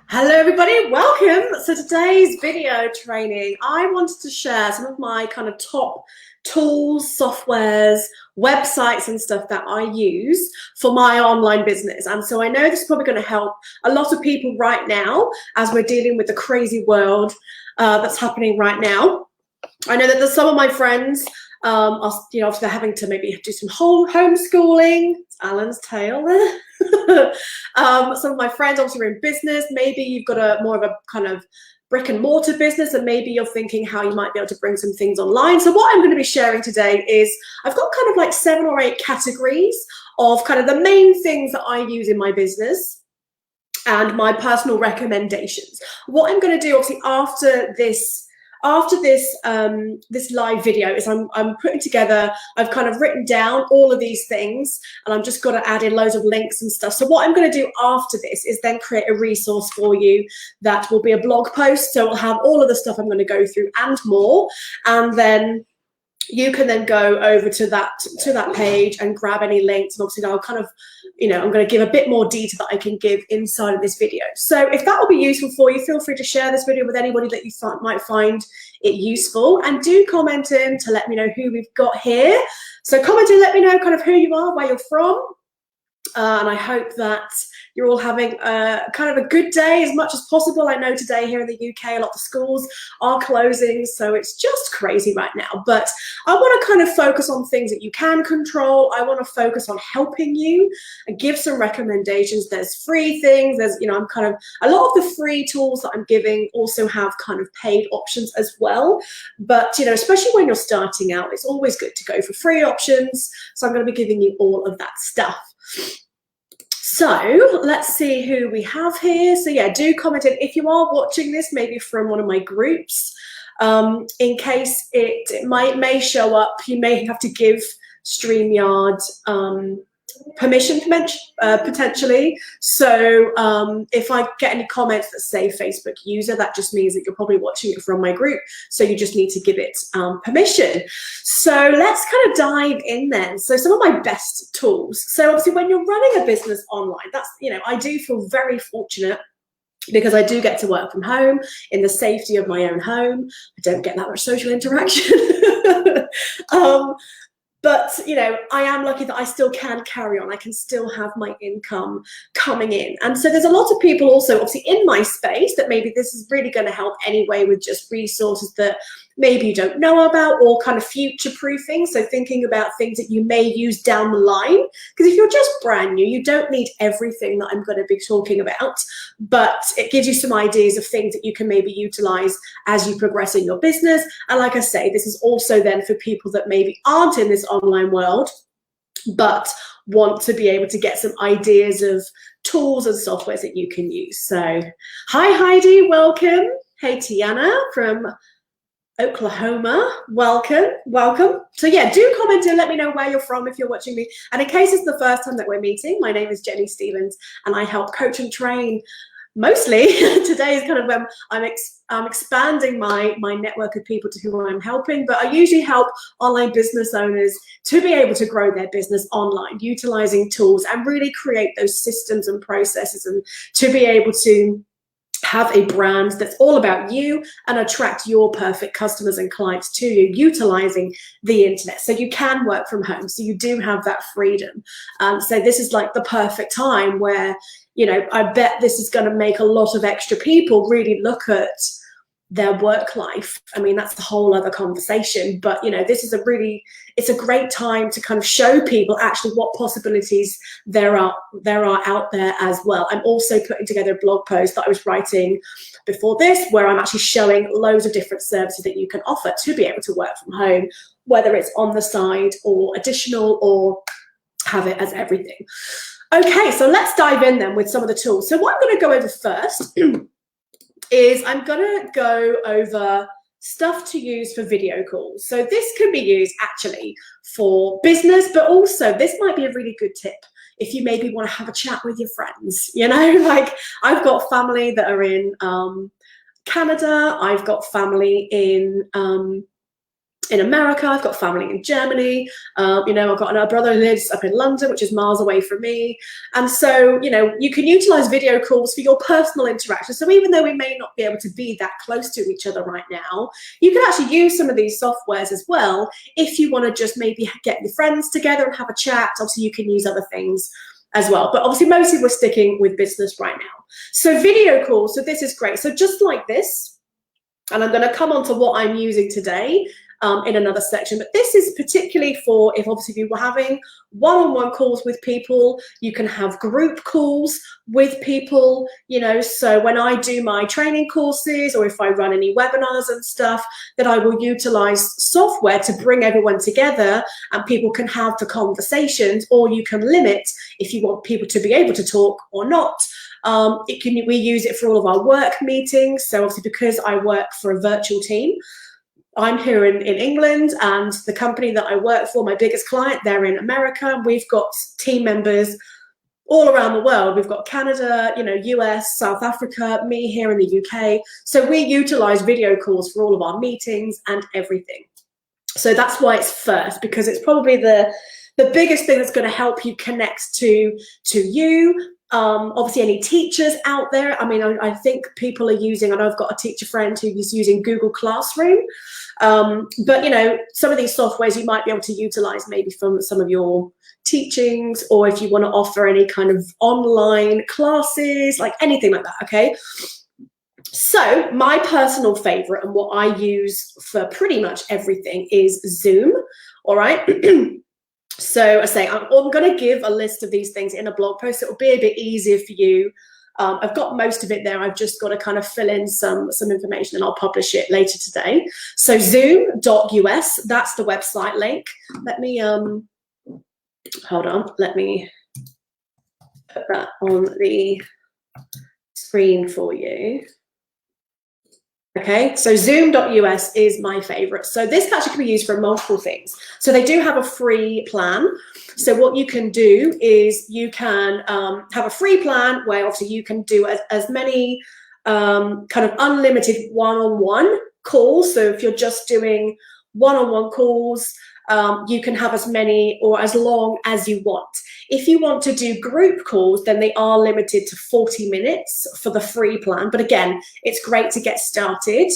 Hello everybody, welcome. So today's video training, I wanted to share some of my kind of top tools, softwares, websites and stuff that I use for my online business. And so I know this is probably going to help a lot of people right now as we're dealing with the crazy world that's happening right now. I know that there's some of my friends if they're having to maybe do some homeschooling. It's Alan's tail there. Some of my friends obviously are in business. Maybe you've got a more of a kind of brick and mortar business, and maybe you're thinking how you might be able to bring some things online. So what I'm going to be sharing today is I've got kind of like 7 or 8 categories of kind of the main things that I use in my business and my personal recommendations. What I'm going to do obviously after this live video is I'm putting together, I've kind of written down all of these things and I'm just going to add in loads of links and stuff. So what I'm going to do after this is then create a resource for you that will be a blog post. So it'll have all of the stuff I'm going to go through and more. And then you can then go over to that page and grab any links. And obviously I'll kind of, I'm going to give a bit more detail that I can give inside of this video. So if that will be useful for you, feel free to share this video with anybody that you might find it useful, and do comment in to let me know who we've got here. So comment in, let me know kind of who you are, where you're from. And I hope that you're all having kind of a good day as much as possible. I know today here in the UK, a lot of schools are closing, so it's just crazy right now. But I want to kind of focus on things that you can control. I want to focus on helping you and give some recommendations. There's free things. There's, I'm kind of, a lot of the free tools that I'm giving also have kind of paid options as well. But, especially when you're starting out, it's always good to go for free options. So I'm going to be giving you all of that stuff. So let's see who we have here. So yeah, do comment in if you are watching this, maybe from one of my groups. In case it may show up, you may have to give StreamYard permission potentially. So if I get any comments that say Facebook user, that just means that you're probably watching it from my group. So you just need to give it permission. So let's kind of dive in then. So some of my best tools. So obviously when you're running a business online, that's, I do feel very fortunate because I do get to work from home in the safety of my own home. I don't get that much social interaction. But, I am lucky that I still can carry on. I can still have my income coming in. And so there's a lot of people also, obviously, in my space that maybe this is really going to help anyway with just resources that maybe you don't know about, or kind of future-proofing. So thinking about things that you may use down the line. Because if you're just brand new, you don't need everything that I'm going to be talking about. But it gives you some ideas of things that you can maybe utilize as you progress in your business. And like I say, this is also then for people that maybe aren't in this online world, but want to be able to get some ideas of tools and softwares that you can use. So hi Heidi, welcome. Hey Tiana from Oklahoma, welcome. So yeah, do comment and let me know where you're from if you're watching me. And in case it's the first time that we're meeting, my name is Jenny Stevens and I help coach and train. Mostly today is kind of when I'm expanding my network of people to whom I'm helping, but I usually help online business owners to be able to grow their business online, utilizing tools and really create those systems and processes, and to be able to have a brand that's all about you and attract your perfect customers and clients to you, utilizing the internet. So you can work from home, so you do have that freedom. So this is like the perfect time where, I bet this is going to make a lot of extra people really look at their work life. I mean, that's a whole other conversation, but this is it's a great time to kind of show people actually what possibilities there are out there as well. I'm also putting together a blog post that I was writing before this, where I'm actually showing loads of different services that you can offer to be able to work from home, whether it's on the side or additional, or have it as everything. Okay, so let's dive in then with some of the tools. So what I'm going to go over first is I'm going to go over stuff to use for video calls. So this can be used actually for business, but also this might be a really good tip if you maybe want to have a chat with your friends. Like I've got family that are in Canada. I've got family in in America, I've got family in Germany, you know, I've got another brother who lives up in London, which is miles away from me. And so, you know, you can utilize video calls for your personal interaction. So even though we may not be able to be that close to each other right now, you can actually use some of these softwares as well. If you want to just maybe get your friends together and have a chat, obviously you can use other things as well. But obviously mostly we're sticking with business right now. So video calls, so this is great. So just like this, and I'm going to come on to what I'm using today in another section, but this is particularly for if obviously you were having one-on-one calls with people, you can have group calls with people, you know, so when I do my training courses or if I run any webinars and stuff, that I will utilize software to bring everyone together and people can have the conversations, or you can limit if you want people to be able to talk or not. We use it for all of our work meetings. So obviously because I work for a virtual team, I'm here in England, and the company that I work for, my biggest client, they're in America. We've got team members all around the world. We've got Canada, you know, US, South Africa, me here in the UK. So we utilize video calls for all of our meetings and everything. So that's why it's first, because it's probably the biggest thing that's going to help you connect to you. Obviously any teachers out there, I mean, I think people are using, and I've got a teacher friend who's using Google Classroom, but you know, some of these softwares you might be able to utilize maybe from some of your teachings, or if you want to offer any kind of online classes, like anything like that, okay? So my personal favorite and what I use for pretty much everything is Zoom, all right? So I say, I'm going to give a list of these things in a blog post. It will be a bit easier for you. I've got most of it there. I've just got to kind of fill in some information and I'll publish it later today. So zoom.us, that's the website link. Let me, hold on, let me put that on the screen for you. Okay, so zoom.us is my favorite. So this actually can be used for multiple things. So they do have a free plan. So what you can do is you can have a free plan where obviously you can do as many kind of unlimited one-on-one calls. So if you're just doing one-on-one calls, you can have as many or as long as you want. If you want to do group calls, then they are limited to 40 minutes for the free plan. But again, it's great to get started.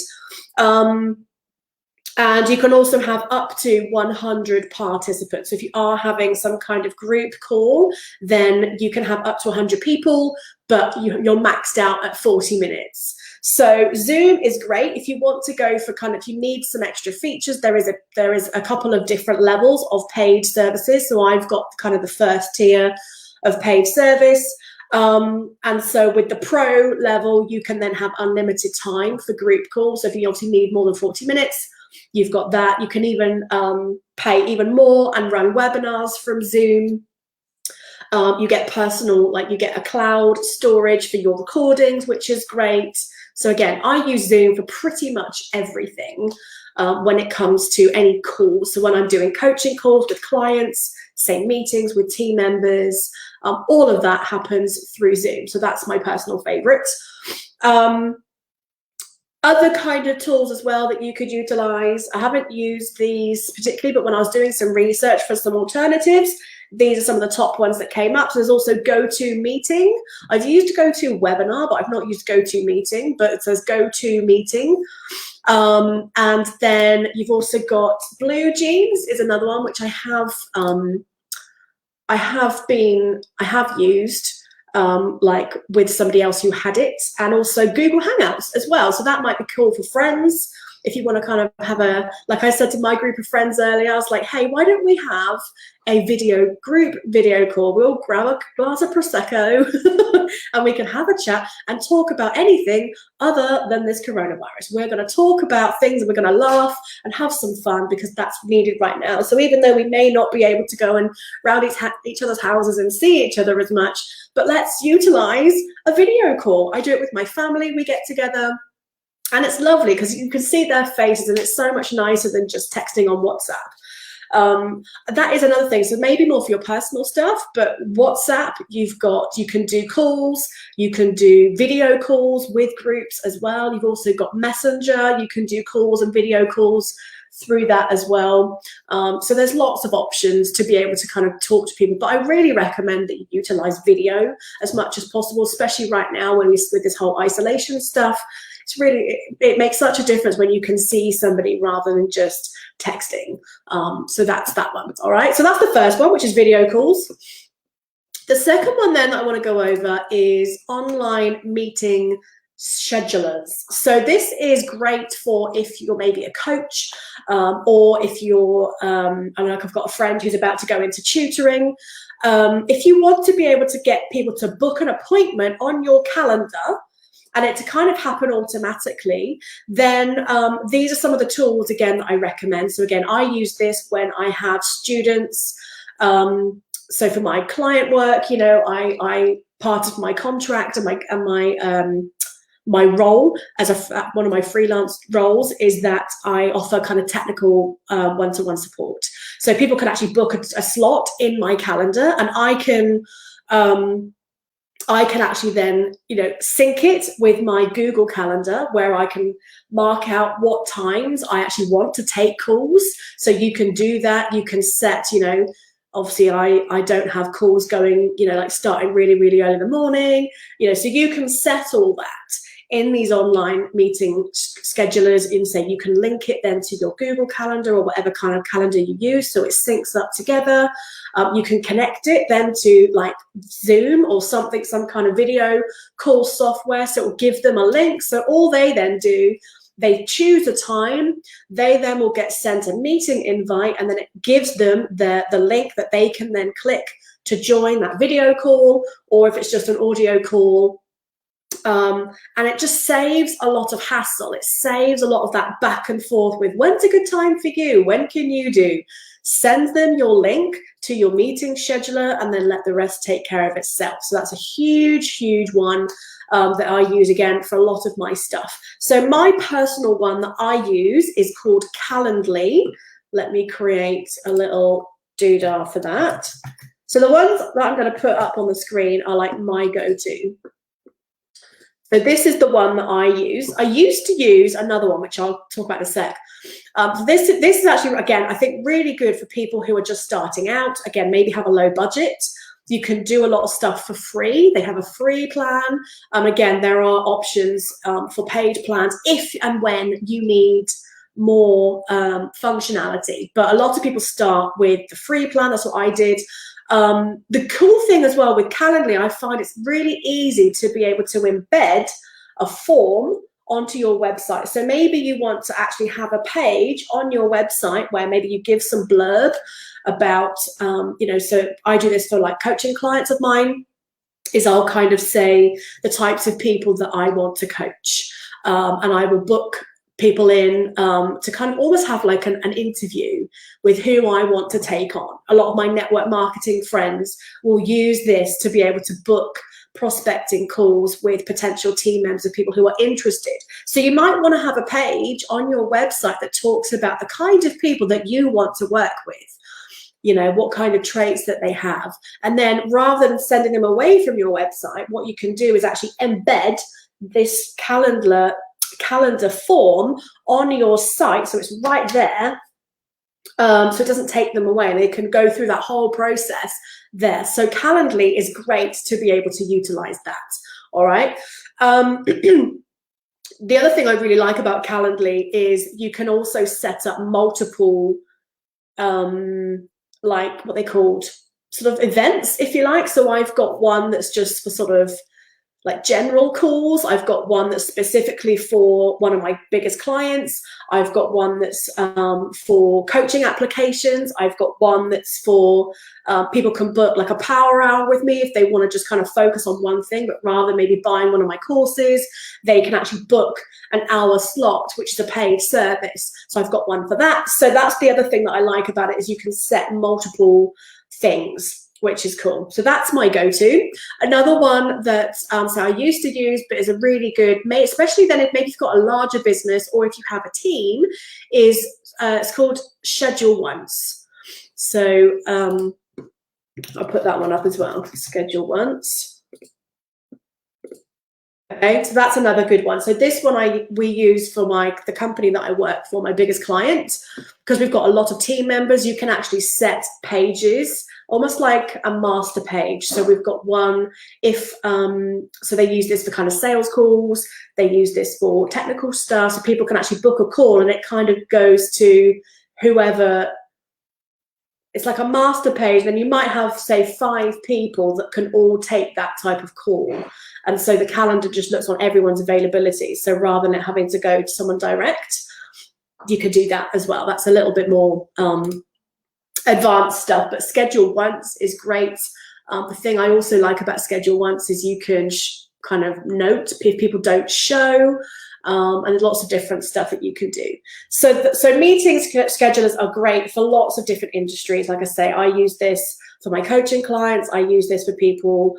And you can also have up to 100 participants. So if you are having some kind of group call, then you can have up to 100 people, but you're maxed out at 40 minutes. So Zoom is great if you want to go for kind of, if you need some extra features, there is a couple of different levels of paid services. So I've got kind of the first tier of paid service. And so with the pro level, you can then have unlimited time for group calls. So if you obviously need more than 40 minutes, you've got that. You can even pay even more and run webinars from Zoom. You get personal, like you get a cloud storage for your recordings, which is great. So again, I use Zoom for pretty much everything when it comes to any calls. So when I'm doing coaching calls with clients, say meetings with team members, all of that happens through Zoom. So that's my personal favorite. Other kind of tools as well that you could utilize. I haven't used these particularly, but when I was doing some research for some alternatives, these are some of the top ones that came up. So there's also GoToMeeting. I've used GoToWebinar, but I've not used GoToMeeting, but it says GoToMeeting. And then you've also got BlueJeans is another one, which I have used like with somebody else who had it, and also Google Hangouts as well. So that might be cool for friends. If you want to kind of have a, like I said to my group of friends earlier, I was like, hey, why don't we have a group video call? We'll grab a glass of Prosecco and we can have a chat and talk about anything other than this coronavirus. We're going to talk about things and we're going to laugh and have some fun because that's needed right now. So even though we may not be able to go and round each other's houses and see each other as much, but let's utilize a video call. I do it with my family. We get together. And it's lovely because you can see their faces and it's so much nicer than just texting on WhatsApp. That is another thing. So maybe more for your personal stuff, but WhatsApp, you can do calls, you can do video calls with groups as well. You've also got Messenger. You can do calls and video calls through that as well. So there's lots of options to be able to kind of talk to people, but I really recommend that you utilize video as much as possible, especially right now when with this whole isolation stuff. It's really, it makes such a difference when you can see somebody rather than just texting. So that's that one. All right, so that's the first one, which is video calls. The second one then that I want to go over is online meeting schedulers. So this is great for if you're maybe a coach, or if you're, I mean, like I've got a friend who's about to go into tutoring. If you want to be able to get people to book an appointment on your calendar and it to kind of happen automatically, then these are some of the tools, again, that I recommend. So again, I use this when I have students. So for my client work, you know, I part of my contract and my role as one of my freelance roles is that I offer kind of technical one-to-one support. So people can actually book a slot in my calendar, and I can actually then, you know, sync it with my Google Calendar, where I can mark out what times I actually want to take calls. So you can do that. You can set, you know, obviously I don't have calls going, you know, like starting really, really early in the morning, you know, so you can set all that in these online meeting schedulers. In, say, you can link it then to your Google Calendar or whatever kind of calendar you use, so it syncs up together. You can connect it then to like Zoom or something, some kind of video call software, so it will give them a link. So all they then do, they choose a time, they then will get sent a meeting invite, and then it gives them the link that they can then click to join that video call, or if it's just an audio call. And it just saves a lot of hassle. It saves a lot of that back and forth with when's a good time for you, when can you do. Send them your link to your meeting scheduler and then let the rest take care of itself. So that's a huge, huge one that I use, again, for a lot of my stuff. So my personal one that I use is called Calendly. Let me create a little doodah for that. So the ones that I'm going to put up on the screen are like my go-to. So this is the one that I use. I used to use another one, which I'll talk about in a sec. This is actually, again, I think really good for people who are just starting out. Again, maybe have a low budget. You can do a lot of stuff for free. They have a free plan. Again, there are options for paid plans if and when you need more functionality. But a lot of people start with the free plan. That's what I did. The cool thing as well with Calendly, I find it's really easy to be able to embed a form onto your website. So maybe you want to actually have a page on your website where maybe you give some blurb about, you know, so I do this for like coaching clients of mine, is I'll kind of say the types of people that I want to coach, and I will book people in to kind of almost have like an interview with who I want to take on. A lot of my network marketing friends will use this to be able to book prospecting calls with potential team members of people who are interested. So you might want to have a page on your website that talks about the kind of people that you want to work with, you know, what kind of traits that they have. And then rather than sending them away from your website, what you can do is actually embed this calendar form on your site, so it's right there, so it doesn't take them away, and they can go through that whole process there. So Calendly is great to be able to utilize that. All right. The other thing I really like about Calendly is you can also set up multiple like what they called sort of events, if you like. So I've got one that's just for sort of like general calls. I've got one that's specifically for one of my biggest clients. I've got one that's for coaching applications. I've got one that's for people can book like a power hour with me if they want to just kind of focus on one thing, but rather maybe buying one of my courses, they can actually book an hour slot, which is a paid service. So I've got one for that. So that's the other thing that I like about it, is you can set multiple things, which is cool. So that's my go-to. Another one that so I used to use, but is a really good, especially then if maybe you've got a larger business or if you have a team, is it's called Schedule Once. So I'll put that one up as well. Schedule Once. Okay, so that's another good one. So this one we use for the company that I work for, my biggest client, because we've got a lot of team members. You can actually set pages, almost like a master page. So we've got one so they use this for kind of sales calls. They use this for technical stuff, so people can actually book a call, and it kind of goes to whoever. It's like a master page, then you might have, say, 5 people that can all take that type of call. And so the calendar just looks on everyone's availability. So rather than it having to go to someone direct, you could do that as well. That's a little bit more advanced stuff, but schedule once is great. The thing I also like about schedule once is you can kind of note if people don't show. And there's lots of different stuff that you can do. So meeting schedulers are great for lots of different industries. Like I say, I use this for my coaching clients. I use this for people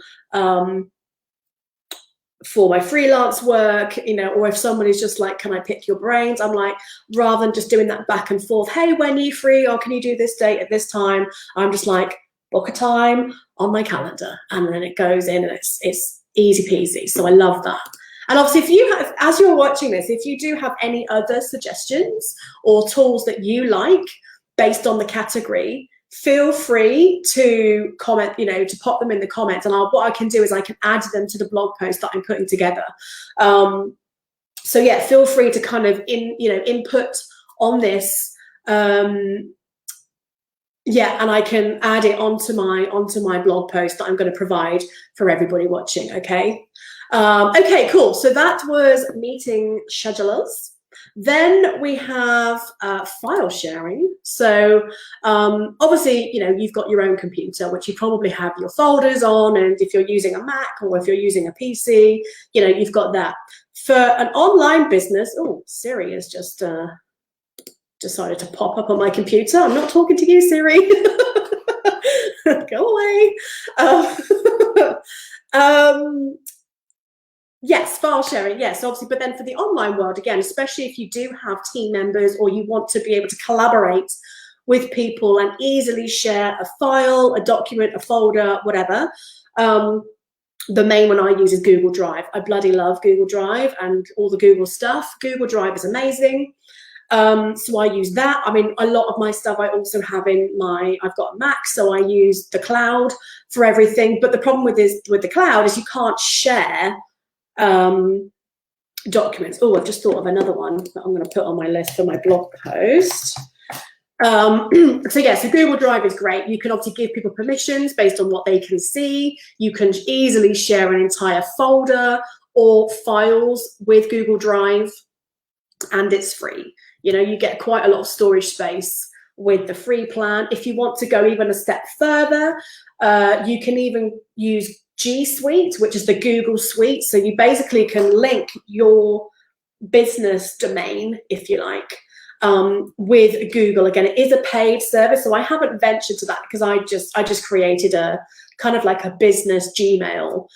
for my freelance work, or if someone is just like, can I pick your brains? I'm like, rather than just doing that back and forth, hey, when are you free? Or can you do this date at this time? I'm just like, book a time on my calendar, and then it goes in, and it's easy peasy. So I love that. And obviously, as you're watching this, if you do have any other suggestions or tools that you like based on the category, feel free to comment, to pop them in the comments. And what I can do is I can add them to the blog post that I'm putting together. So yeah, feel free to kind of input on this. Yeah, and I can add it onto my blog post that I'm going to provide for everybody watching. Okay. Okay, cool. So that was meeting schedulers. Then we have file sharing. So obviously, you've got your own computer, which you probably have your folders on. And if you're using a Mac or if you're using a PC, you've got that. For an online business, oh, Siri has just decided to pop up on my computer. I'm not talking to you, Siri. Go away. Yes, file sharing, yes, obviously. But then for the online world, again, especially if you do have team members or you want to be able to collaborate with people and easily share a file, a document, a folder, whatever, the main one I use is Google Drive. I bloody love Google Drive and all the Google stuff. Google Drive is amazing. So I use that. I mean, a lot of my stuff I also have I've got a Mac, so I use the cloud for everything. But the problem with the cloud is you can't share documents. Oh, I've just thought of another one that I'm going to put on my list for my blog post. So yeah, so Google Drive is great. You can obviously give people permissions based on what they can see. You can easily share an entire folder or files with Google Drive, and it's free. You get quite a lot of storage space with the free plan. If you want to go even a step further, you can even use G Suite, which is the Google Suite. So you basically can link your business domain, if you like, with Google. Again, it is a paid service, so I haven't ventured to that because I just created a kind of like a business Gmail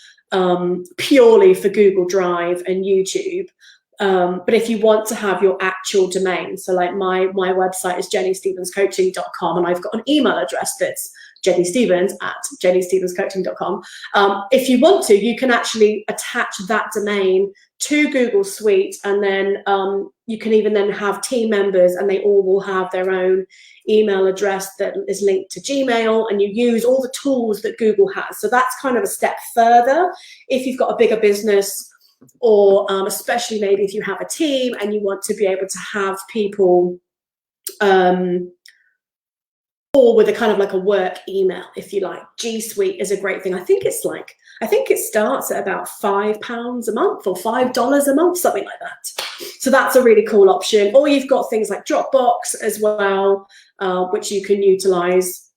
purely for Google Drive and YouTube. But if you want to have your actual domain, so like my website is jennystevenscoaching.com, and I've got an email address that's jennystevens@jennystevenscoaching.com. If you want to, you can actually attach that domain to Google Suite, and then you can even then have team members, and they all will have their own email address that is linked to Gmail, and you use all the tools that Google has. So that's kind of a step further if you've got a bigger business, or especially maybe if you have a team and you want to be able to have people or with a kind of like a work email, if you like. G Suite is a great thing. I think it starts at about £5 a month or $5 a month, something like that. So that's a really cool option. Or you've got things like Dropbox as well, which you can utilize.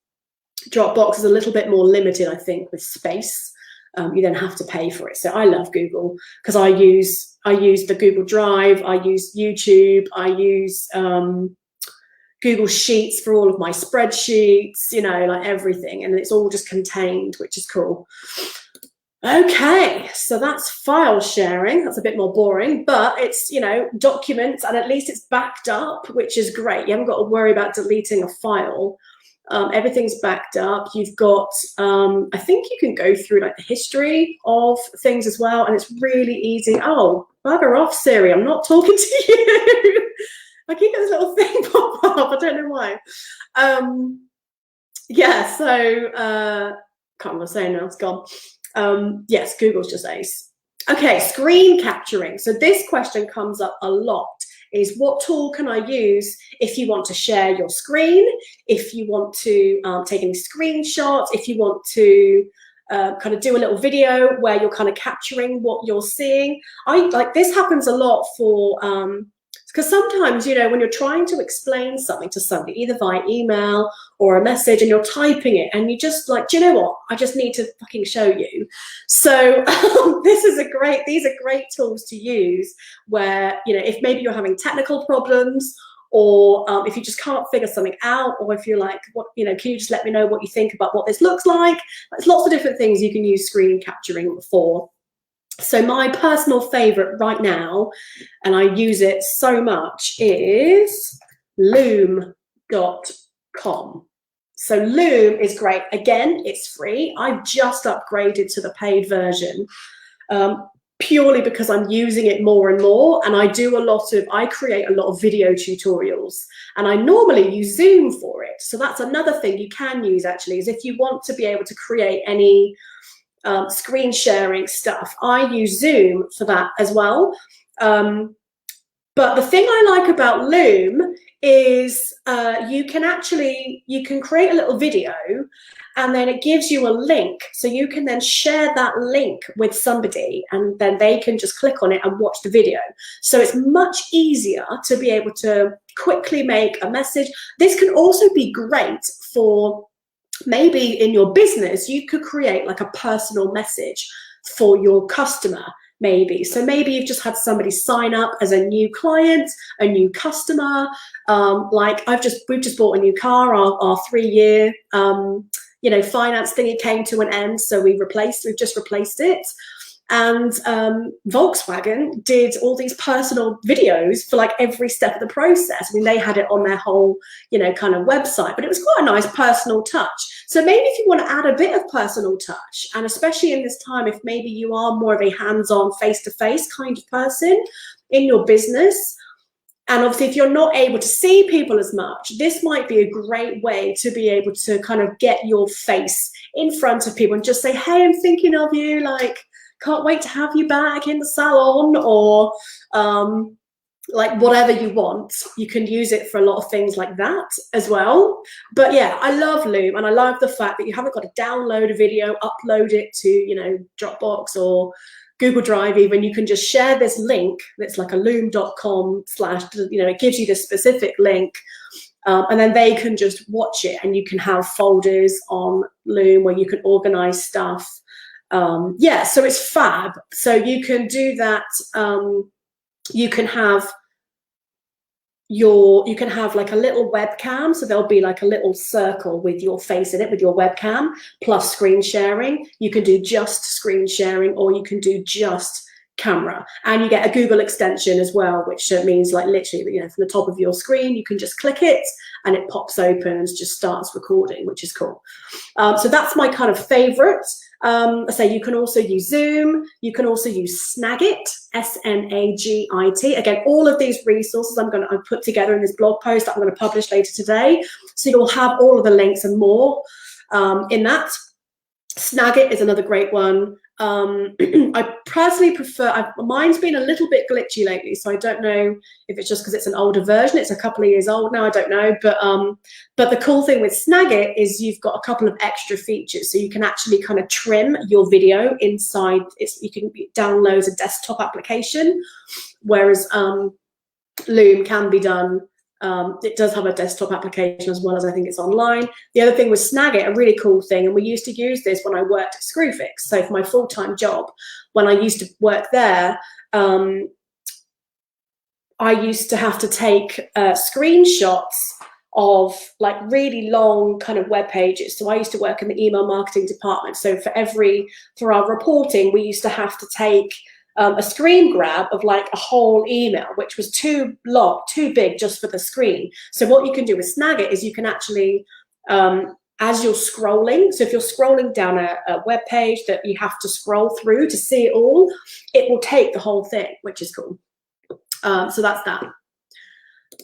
Dropbox is a little bit more limited, I think, with space. You then have to pay for it. So I love Google because I use the Google Drive, I use YouTube, I use Google Sheets for all of my spreadsheets, like everything, and it's all just contained, which is cool. Okay, so that's file sharing. That's a bit more boring, but it's, documents, and at least it's backed up, which is great. You haven't got to worry about deleting a file. Everything's backed up. You've got, I think you can go through like the history of things as well, and it's really easy. Oh, bugger off, Siri, I'm not talking to you. I keep getting this little thing pop up, I don't know why. Yeah, so, can't remember saying now, it's gone. Yes, Google's just ace. Okay, screen capturing. So this question comes up a lot, is what tool can I use if you want to share your screen, if you want to take any screenshots, if you want to kind of do a little video where you're kind of capturing what you're seeing. This happens a lot for, because sometimes, you know, when you're trying to explain something to somebody, either via email or a message, and you're typing it, and you just like, do you know what? I just need to fucking show you. So these are great tools to use where, you know, if maybe you're having technical problems, or if you just can't figure something out, or if you're like, what, you know, can you just let me know what you think about what this looks like? There's lots of different things you can use screen capturing for. So my personal favorite right now, and I use it so much, is loom.com. So Loom is great. Again, it's free. I've just upgraded to the paid version purely because I'm using it more and more. And I create a lot of video tutorials, and I normally use Zoom for it. So that's another thing you can use actually, is if you want to be able to create any screen sharing stuff, I use Zoom for that as well. But the thing I like about Loom is you can create a little video, and then it gives you a link. So you can then share that link with somebody, and then they can just click on it and watch the video. So it's much easier to be able to quickly make a message. This can also be great for, maybe in your business, you could create like a personal message for your customer, maybe. So maybe you've just had somebody sign up as a new client, a new customer. Like we've just bought a new car, our 3-year, you know, finance thingy came to an end. So we've just replaced it. And Volkswagen did all these personal videos for like every step of the process. I mean, they had it on their whole, you know, kind of website, but it was quite a nice personal touch. So maybe if you want to add a bit of personal touch, and especially in this time, if maybe you are more of a hands-on, face-to-face kind of person in your business, and obviously if you're not able to see people as much, this might be a great way to be able to kind of get your face in front of people and just say, hey, I'm thinking of you, like, can't wait to have you back in the salon, or like whatever you want. You can use it for a lot of things like that as well. But yeah, I love Loom, and I love the fact that you haven't got to download a video, upload it to, you know, Dropbox or Google Drive even. You can just share this link that's like a loom.com / you know, it gives you the specific link, and then they can just watch it, and you can have folders on Loom where you can organize stuff. Yeah, so it's fab. So you can do that. You can have like a little webcam, so there'll be like a little circle with your face in it with your webcam plus screen sharing. You can do just screen sharing, or you can do just camera, and you get a Google extension as well, which means like literally, you know, from the top of your screen you can just click it and it pops open and just starts recording, which is cool. So that's my kind of favorite. I say you can also use Zoom, you can also use Snagit, Snagit. Again, all of these resources I've put together in this blog post that I'm going to publish later today, so you'll have all of the links and more in that. Snagit is another great one. I personally prefer, mine's been a little bit glitchy lately, so I don't know if it's just because it's an older version. It's a couple of years old now, I don't know. But the cool thing with Snagit is you've got a couple of extra features. So you can actually kind of trim your video inside. You can download a desktop application, whereas Loom can be done. It does have a desktop application as well as I think it's online. The other thing with Snagit, a really cool thing, and we used to use this when I worked at Screwfix. So for my full-time job, when I used to work there, I used to have to take screenshots of like really long kind of web pages. So I used to work in the email marketing department. So for our reporting, we used to have to take a screen grab of like a whole email, which was too big just for the screen. So what you can do with Snagit is you can actually as you're scrolling. So if you're scrolling down a web page that you have to scroll through to see it all, it will take the whole thing, which is cool. So that's that.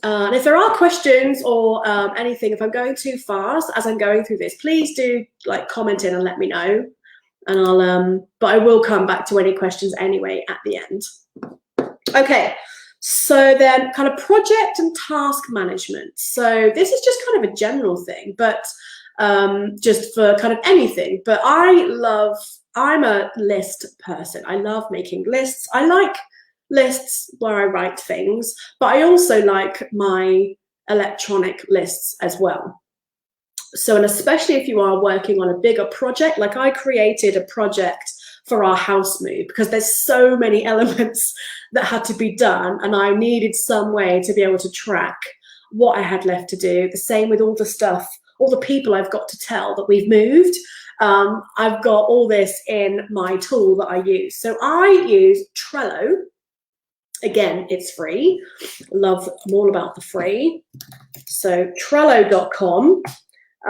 And if there are questions or anything, if I'm going too fast as I'm going through this, please do like comment in and let me know. And I'll, but I will come back to any questions anyway at the end. Okay, so then kind of project and task management. So this is just kind of a general thing, but just for kind of anything. But I'm a list person. I love making lists. I like lists where I write things, but I also like my electronic lists as well. So, and especially if you are working on a bigger project, like I created a project for our house move because there's so many elements that had to be done, and I needed some way to be able to track what I had left to do. The same with all the stuff, all the people I've got to tell that we've moved. I've got all this in my tool that I use. So I use Trello. Again, it's free. I'm all about the free. So Trello.com.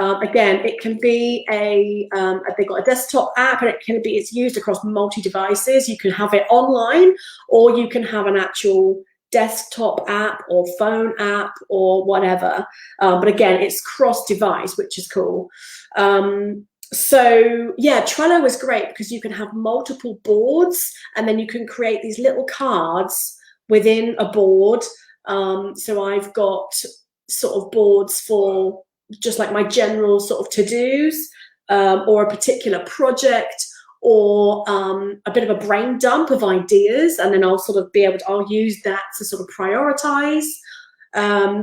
Again, it can be they've got a desktop app, and it's used across multi-devices. You can have it online, or you can have an actual desktop app or phone app or whatever. But again, it's cross-device, which is cool. So yeah, Trello is great because you can have multiple boards, and then you can create these little cards within a board. So I've got sort of boards for just like my general sort of to-dos, or a particular project, or a bit of a brain dump of ideas, and then I'll sort of I'll use that to sort of prioritize.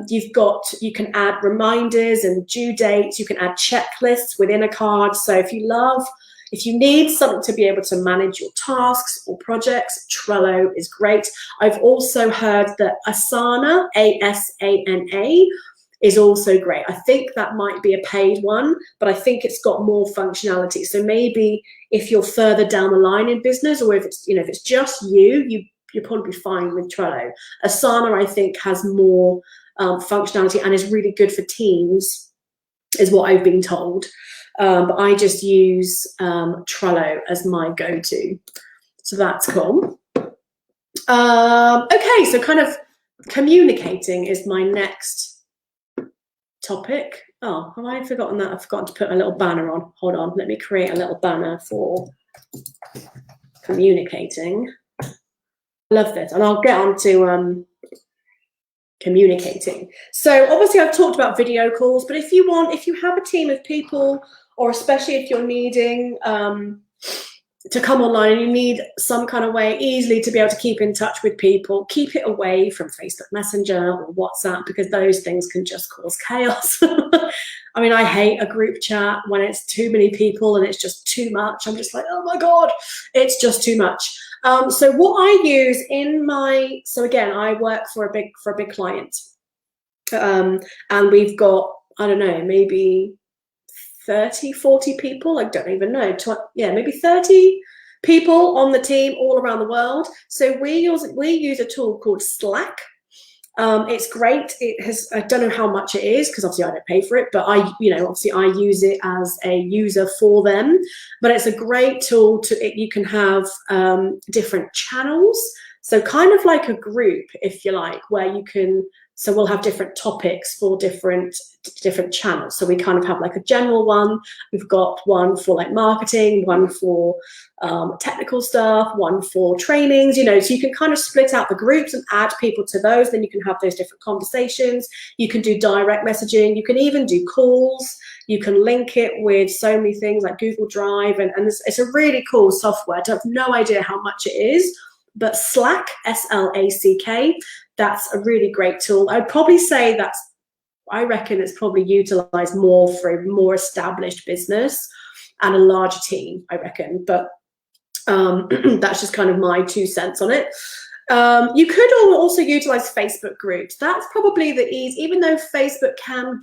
You can add reminders and due dates. You can add checklists within a card. So if you need something to be able to manage your tasks or projects, Trello is great. I've also heard that Asana, ASANA, is also great. I think that might be a paid one, but I think it's got more functionality. So maybe if you're further down the line in business, or if it's just you're probably fine with Trello. Asana, I think, has more functionality and is really good for teams, is what I've been told. But I just use Trello as my go-to. So that's cool. Okay, so kind of communicating is my next topic. Oh, have I forgotten that? I've forgotten to put a little banner on. Hold on, let me create a little banner for communicating. I love this, and I'll get on to communicating. So obviously I've talked about video calls, but if you have a team of people, or especially if you're needing to come online and you need some kind of way easily to be able to keep in touch with people, keep it away from Facebook Messenger or WhatsApp, because those things can just cause chaos. I mean, I hate a group chat when it's too many people and it's just too much. I'm just like, oh my God, it's just too much. So what I use so again, I work for a big client, and we've got, I don't know, maybe 30, 40 people, I don't even know, maybe 30 people on the team all around the world. So we use a tool called Slack. It's great. I don't know how much it is, because obviously I don't pay for it, but obviously I use it as a user for them. But it's a great tool you can have different channels. So kind of like a group, if you like, where you can, so we'll have different topics for different channels. So we kind of have like a general one. We've got one for like marketing, one for technical stuff, one for trainings, so you can kind of split out the groups and add people to those. Then you can have those different conversations. You can do direct messaging. You can even do calls. You can link it with so many things like Google Drive. And it's a really cool software. I have no idea how much it is, but Slack, S-L-A-C-K, that's a really great tool. I'd probably say I reckon it's probably utilized more for a more established business and a larger team, I reckon. But that's just kind of my 2 cents on it. You could also utilize Facebook groups. That's probably the easy, even though Facebook can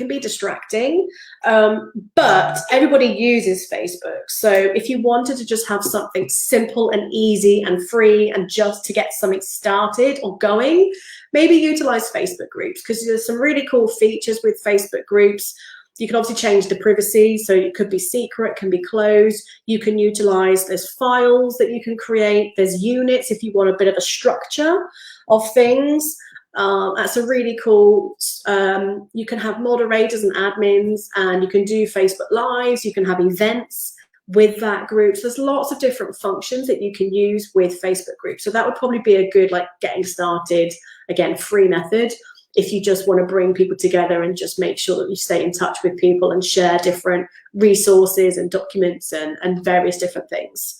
be distracting, but everybody uses Facebook. So if you wanted to just have something simple and easy and free and just to get something started or going, maybe utilize Facebook groups, because there's some really cool features with Facebook groups. You can obviously change the privacy, so it could be secret, can be closed. You can utilize, there's files that you can create, there's units if you want a bit of a structure of things. That's a really cool, you can have moderators and admins, and you can do Facebook Lives, you can have events with that group. So there's lots of different functions that you can use with Facebook groups. So that would probably be a good, like, getting started, again, free method, if you just want to bring people together and just make sure that you stay in touch with people and share different resources and documents and various different things.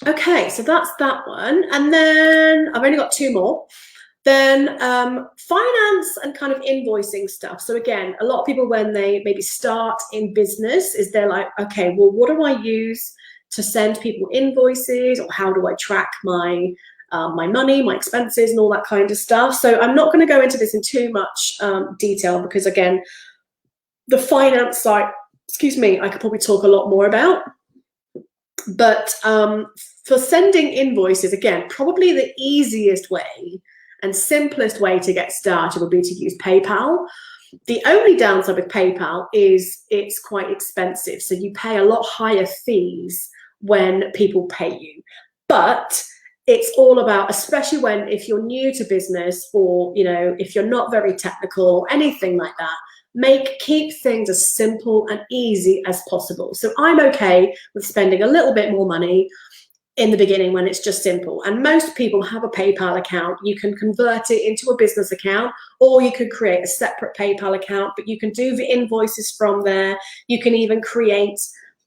Okay, so that's that one. And then I've only got two more. Then finance and kind of invoicing stuff. So again, a lot of people, when they maybe start in business, is they're like, okay, well, what do I use to send people invoices, or how do I track my my money, my expenses, and all that kind of stuff. So I'm not going to go into this in too much detail, because again, the finance side, excuse me, I could probably talk a lot more about. But for sending invoices, again, probably the easiest way and simplest way to get started would be to use PayPal. The only downside with PayPal is it's quite expensive. So you pay a lot higher fees when people pay you. But it's all about, especially if you're new to business, or, you know, if you're not very technical or anything like that, keep things as simple and easy as possible. So I'm okay with spending a little bit more money in the beginning when it's just simple. And most people have a PayPal account. You can convert it into a business account, or you could create a separate PayPal account, but you can do the invoices from there. You can even create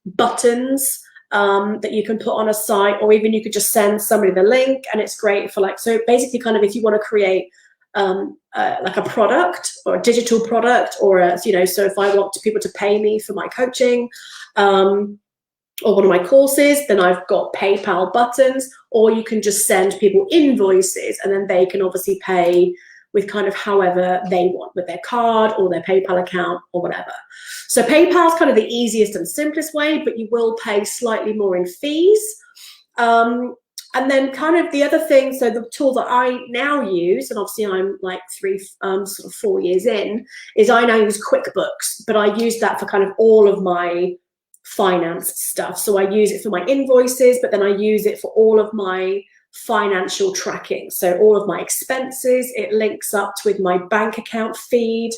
buttons that you can put on a site, or even you could just send somebody the link, and it's great for, like, so basically kind of if you want to create like a product or a digital product, or a, you know, so if I want people to pay me for my coaching or one of my courses, then I've got PayPal buttons, or you can just send people invoices, and then they can obviously pay with kind of however they want, with their card or their PayPal account or whatever. So PayPal is kind of the easiest and simplest way, but you will pay slightly more in fees. And then kind of the other thing, so the tool that I now use, and obviously I'm like 4 years in, is I now use QuickBooks, but I use that for kind of all of my finance stuff. So I use it for my invoices, but then I use it for all of my financial tracking. So all of my expenses, it links up with my bank account feed,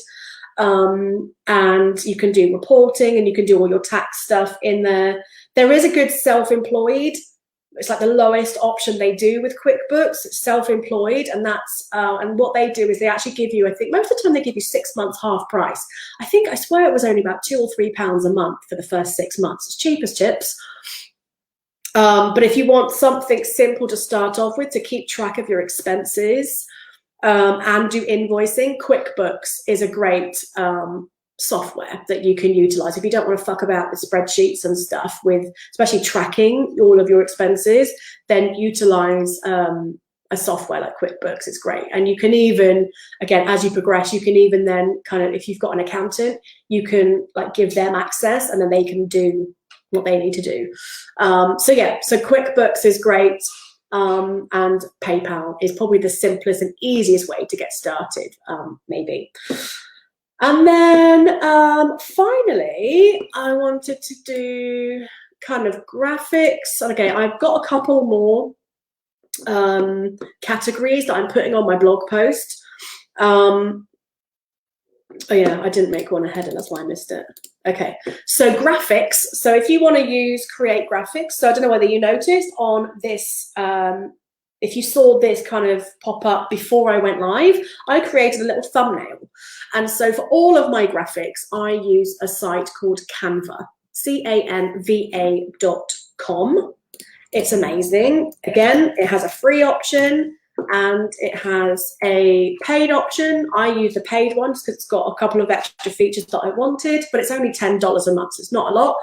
and you can do reporting, and you can do all your tax stuff in there. There is a good self-employed. It's like the lowest option they do with QuickBooks, self-employed, and that's and what they do is they actually give you, I think most of the time they give you 6 months half price. I swear it was only about £2 or £3 a month for the first 6 months. It's cheap as chips. But if you want something simple to start off with to keep track of your expenses and do invoicing, QuickBooks is a great software that you can utilize if you don't want to fuck about with spreadsheets and stuff, with especially tracking all of your expenses. Then utilize a software like QuickBooks. It's great. And you can even, again, as you progress, you can even then kind of, if you've got an accountant, you can like give them access, and then they can do what they need to do. So yeah, so QuickBooks is great, and PayPal is probably the simplest and easiest way to get started, maybe. And then finally, I wanted to do kind of graphics. Okay, I've got a couple more categories that I'm putting on my blog post. Oh yeah, I didn't make one ahead, and that's why I missed it. Okay, so graphics. So if you want to create graphics, so I don't know whether you noticed on this, if you saw this kind of pop up before I went live, I created a little thumbnail. And so for all of my graphics, I use a site called Canva, canva.com. It's amazing. Again, it has a free option and it has a paid option. I use the paid one because it's got a couple of extra features that I wanted, but it's only $10 a month, so it's not a lot.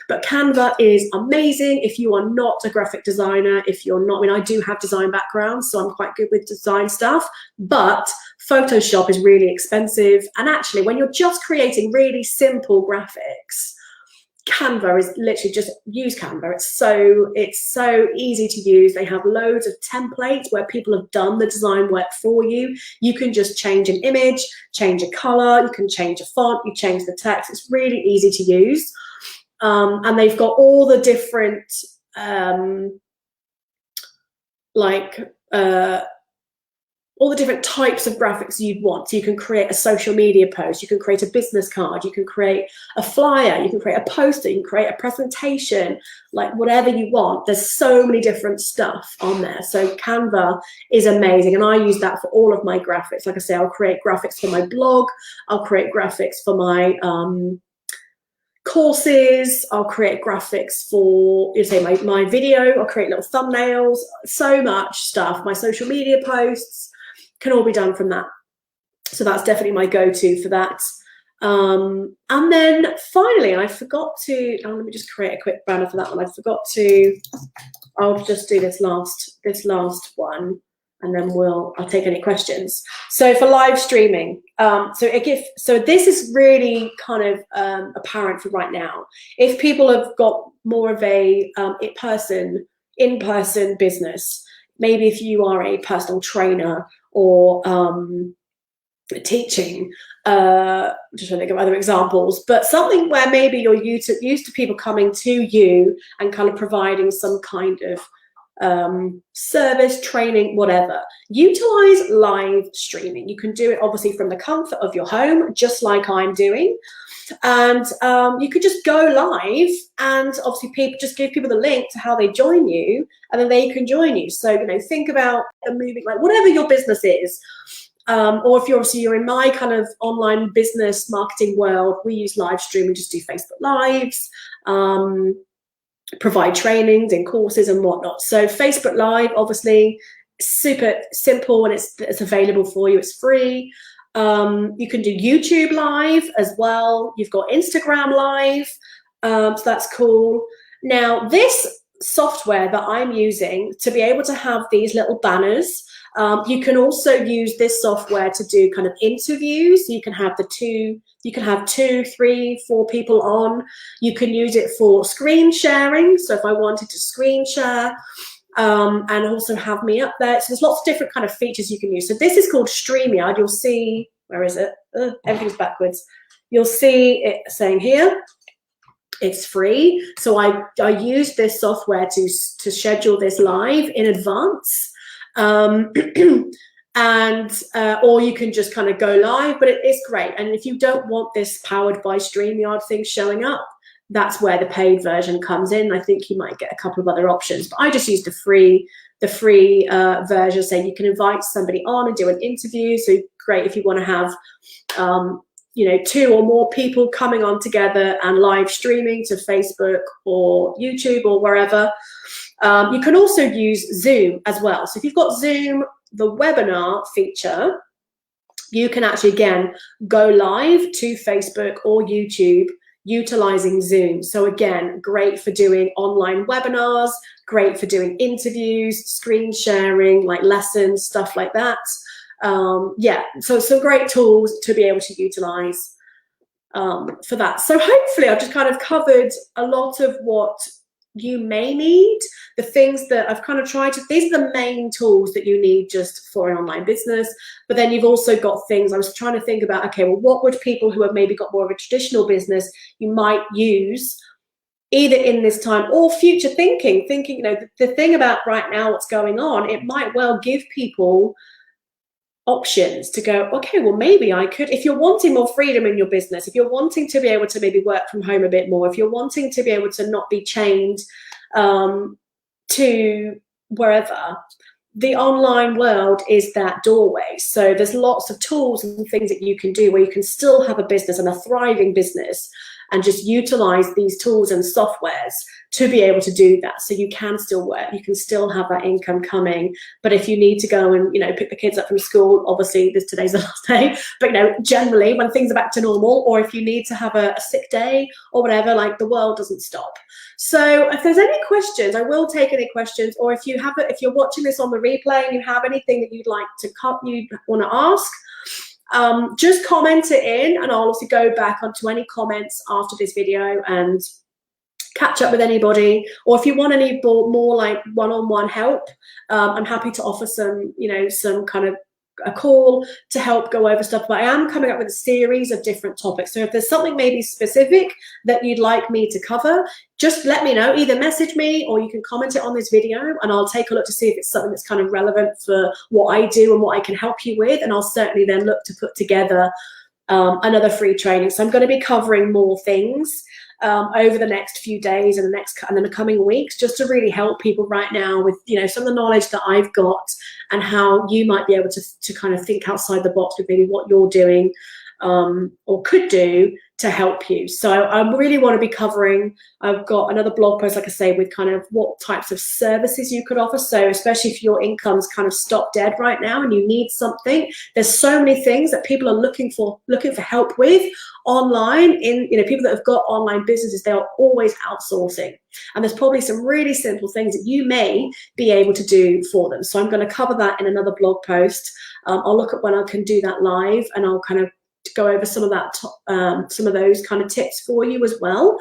But Canva is amazing if you are not a graphic designer, if you're not, I mean, I do have design background, so I'm quite good with design stuff, but Photoshop is really expensive. And actually, when you're just creating really simple graphics, Canva is literally just use Canva. It's so easy to use. They have loads of templates where people have done the design work for you. You can just change an image, change a color, you can change a font, you change the text. It's really easy to use. And they've got all the different all the different types of graphics you'd want. So you can create a social media post, you can create a business card, you can create a flyer, you can create a poster, you can create a presentation, like whatever you want. There's so many different stuff on there. So Canva is amazing. And I use that for all of my graphics. Like I say, I'll create graphics for my blog, I'll create graphics for my courses, I'll create graphics for, my video, I'll create little thumbnails, so much stuff. My social media posts can all be done from that. So that's definitely my go-to for that. And then finally, I forgot to, let me just create a quick banner for that one. I'll just do this last one, and then I'll take any questions. So for live streaming, so this is really kind of apparent for right now. If people have got more of a in-person business, maybe if you are a personal trainer or teaching, just trying to think of other examples, but something where maybe you're used to people coming to you and kind of providing some kind of service, training, whatever. Utilize live streaming. You can do it obviously from the comfort of your home, just like I'm doing. And you could just go live, and obviously just give people the link to how they join you, and then they can join you. So, think about moving, like whatever your business is. Or if you're in my kind of online business marketing world, we use live stream. We just do Facebook Lives, provide trainings and courses and whatnot. So Facebook Live, obviously, super simple, and it's available for you. It's free. You can do YouTube Live as well. You've got Instagram Live, so that's cool. Now, this software that I'm using to be able to have these little banners, you can also use this software to do kind of interviews. You can have you can have 2, 3, 4 people on. You can use it for screen sharing. So if I wanted to screen share, and also have me up there. So there's lots of different kind of features you can use. So this is called StreamYard. You'll see, where is it? Everything's backwards. You'll see it saying here, it's free. So I use this software to schedule this live in advance. Or you can just kind of go live, but it is great. And if you don't want this powered by StreamYard thing showing up, that's where the paid version comes in. I think you might get a couple of other options, but I just use the free version. So you can invite somebody on and do an interview. So great if you want to have 2 or more people coming on together and live streaming to Facebook or YouTube or wherever. You can also use Zoom as well. So if you've got Zoom, the webinar feature, you can actually, again, go live to Facebook or YouTube utilizing Zoom. So again, great for doing online webinars, great for doing interviews, screen sharing, like lessons, stuff like that. So some great tools to be able to utilize for that. So hopefully I've just kind of covered a lot of what you may need, the things that I've kind of tried to, these are the main tools that you need just for an online business. But then you've also got things, I was trying to think about, okay, well, what would people who have maybe got more of a traditional business, you might use either in this time or future thinking, the thing about right now, what's going on, it might well give people options to go, okay, well, maybe I could, if you're wanting more freedom in your business, if you're wanting to be able to maybe work from home a bit more, if you're wanting to be able to not be chained to wherever, the online world is that doorway. So there's lots of tools and things that you can do where you can still have a business and a thriving business and just utilize these tools and softwares to be able to do that. So you can still work, you can still have that income coming. But if you need to go and, pick the kids up from school, obviously today's the last day, but generally when things are back to normal, or if you need to have a sick day or whatever, like the world doesn't stop. So if there's any questions, I will take any questions, or if you're watching this on the replay and you have anything that you'd like to want to ask, just comment it in, and I'll also go back onto any comments after this video and catch up with anybody, or if you want any more like one-on-one help, I'm happy to offer some, you know, some kind of a call to help go over stuff. But I am coming up with a series of different topics. So if there's something maybe specific that you'd like me to cover, just let me know. Either message me or you can comment it on this video, and I'll take a look to see if it's something that's kind of relevant for what I do and what I can help you with. And I'll certainly then look to put together another free training. So I'm going to be covering more things over the next few days and then the coming weeks, just to really help people right now with, you know, some of the knowledge that I've got and how you might be able to kind of think outside the box with maybe what you're doing or could do to help you. So I really want to be covering, I've got another blog post, like I say, with kind of what types of services you could offer. So especially if your income's kind of stopped dead right now and you need something, there's so many things that people are looking for help with online. In, you know, people that have got online businesses, they are always outsourcing, and there's probably some really simple things that you may be able to do for them. So I'm going to cover that in another blog post. I'll look at when I can do that live, and I'll kind of go over some of that, some of those kind of tips for you as well.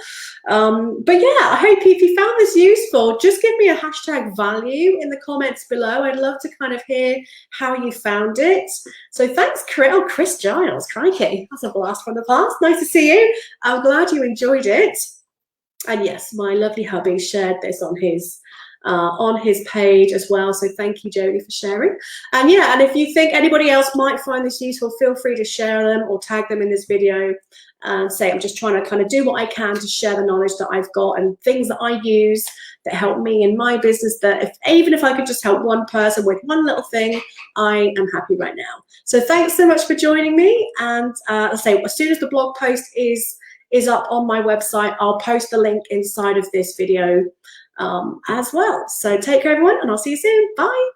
But yeah, I hope if you found this useful, just give me a hashtag value in the comments below. I'd love to kind of hear how you found it. So thanks, Chris Giles, crikey, that's a blast from the past. Nice to see you. I'm glad you enjoyed it. And yes, my lovely hubby shared this on his page as well. So thank you, Jodie, for sharing. And yeah, and if you think anybody else might find this useful, feel free to share them or tag them in this video and say, I'm just trying to kind of do what I can to share the knowledge that I've got and things that I use that help me in my business, that even if I could just help one person with one little thing, I am happy right now. So thanks so much for joining me. And I'll say, as soon as the blog post is up on my website, I'll post the link inside of this video as well. So take care, everyone, and I'll see you soon. Bye.